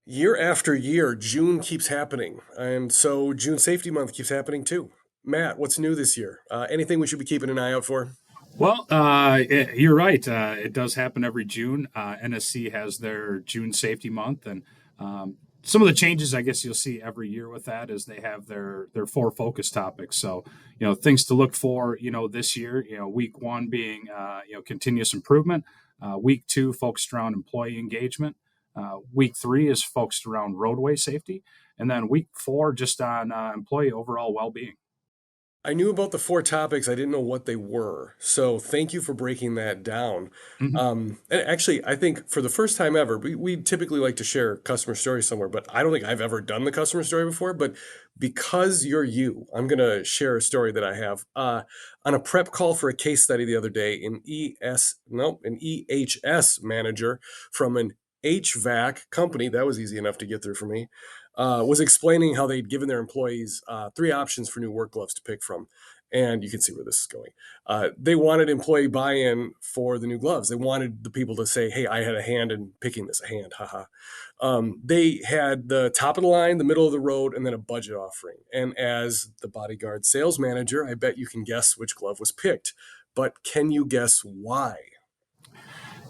Year after year, June keeps happening, and so June Safety Month keeps happening too. Matt, what's new this year? Anything we should be keeping an eye out for? Well, you're right. It does happen every June. NSC has their June Safety Month, and some of the changes I guess you'll see every year with that is they have their four focus topics. So, things to look for. This year, week one being continuous improvement. Week two focused around employee engagement. Week three is focused around roadway safety, and then week four just on employee overall well being. I knew about the four topics. I didn't know what they were. So thank you for breaking that down. And actually, I think for the first time ever, we typically like to share customer stories somewhere, but I don't think I've ever done the customer story before. But because you're you, I'm going to share a story that I have. On a prep call for a case study the other day, an EHS manager from an HVAC company, that was easy enough to get through for me, was explaining how they'd given their employees three options for new work gloves to pick from. And you can see where this is going. They wanted employee buy in for the new gloves. They wanted the people to say, hey, I had a hand in picking this, a hand, haha. They had the top of the line, the middle of the road, and then a budget offering. And as the bodyguard sales manager, I bet you can guess which glove was picked. But can you guess why?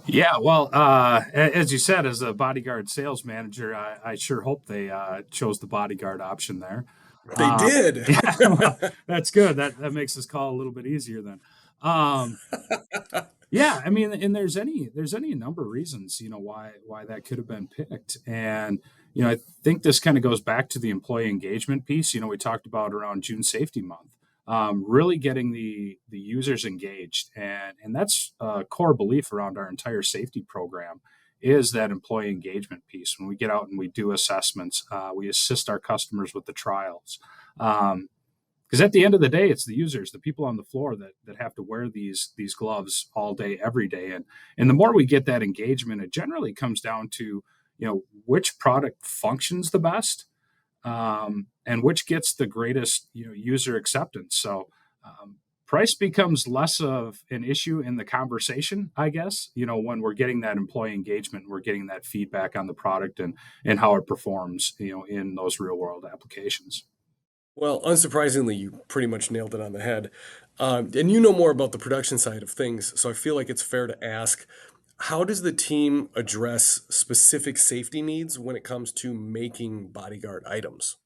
Yeah, well, as you said, as a bodyguard sales manager, I sure hope they chose the bodyguard option there. They did. Yeah, well, that's good. That makes this call a little bit easier then. Um, yeah, I mean, and there's any number of reasons, why that could have been picked, and I think this kind of goes back to the employee engagement piece. We talked about around June Safety Month, really getting the users engaged, and that's a core belief around our entire safety program is that employee engagement piece. When we get out and we do assessments, we assist our customers with the trials. Um, because at the end of the day, it's the users, the people on the floor that have to wear these gloves all day, every day, and the more we get that engagement, it generally comes down to which product functions the best, and which gets the greatest user acceptance. So price becomes less of an issue in the conversation, I guess. When we're getting that employee engagement, we're getting that feedback on the product and how it performs, in those real world applications. Well, unsurprisingly, you pretty much nailed it on the head. And you know more about the production side of things, so I feel like it's fair to ask, how does the team address specific safety needs when it comes to making bodyguard items?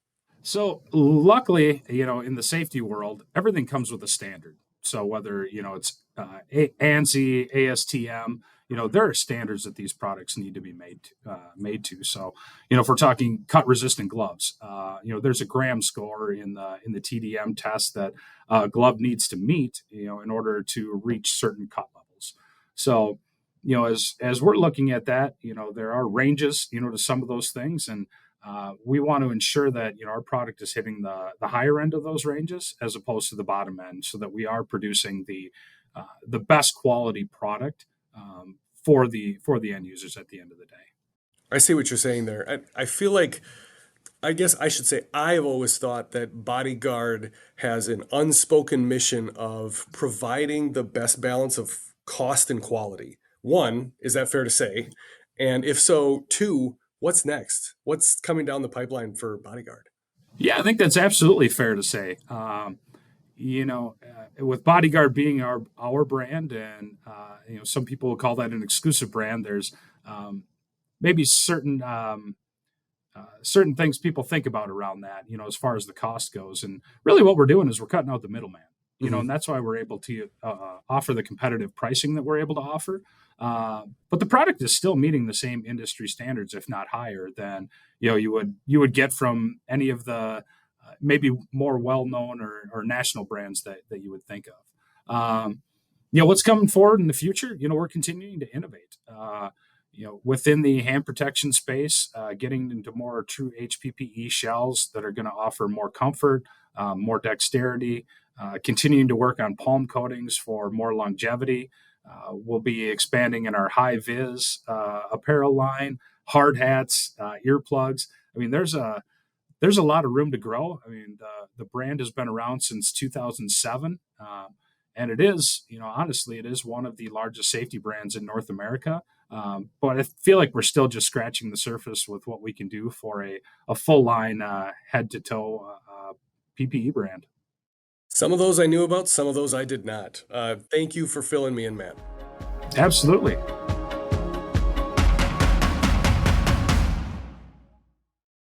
So luckily, in the safety world, everything comes with a standard. So whether it's ANSI, ASTM, there are standards that these products need to be made to. So if we're talking cut resistant gloves, there's a gram score in the TDM test that a glove needs to meet, in order to reach certain cut levels. So as we're looking at that, there are ranges, to some of those things, and we want to ensure that our product is hitting the higher end of those ranges as opposed to the bottom end, so that we are producing the best quality product, for the end users at the end of the day. I see what you're saying there. I feel like, I guess I should say, I've always thought that bodyguard has an unspoken mission of providing the best balance of cost and quality. One, is that fair to say? And if so, two, what's next? What's coming down the pipeline for bodyguard? Yeah, I think that's absolutely fair to say. With Bodyguard being our brand, and some people will call that an exclusive brand. There's maybe certain things people think about around that, as far as the cost goes. And really, what we're doing is we're cutting out the middleman, and Mhm. that's why we're able to offer the competitive pricing that we're able to offer. But the product is still meeting the same industry standards, if not higher, than you would get from any of the maybe more well known or national brands that you would think of. What's coming forward in the future? We're continuing to innovate. Within the hand protection space, getting into more true HPPE shells that are going to offer more comfort, more dexterity, continuing to work on palm coatings for more longevity. We'll be expanding in our high vis apparel line, hard hats, earplugs. I mean, there's a lot of room to grow. I mean, the brand has been around since 2007. And it is, honestly, it is one of the largest safety brands in North America. But I feel like we're still just scratching the surface with what we can do for a full line, head to toe PPE brand. Some of those I knew about, some of those I did not. Thank you for filling me in, Matt. Absolutely.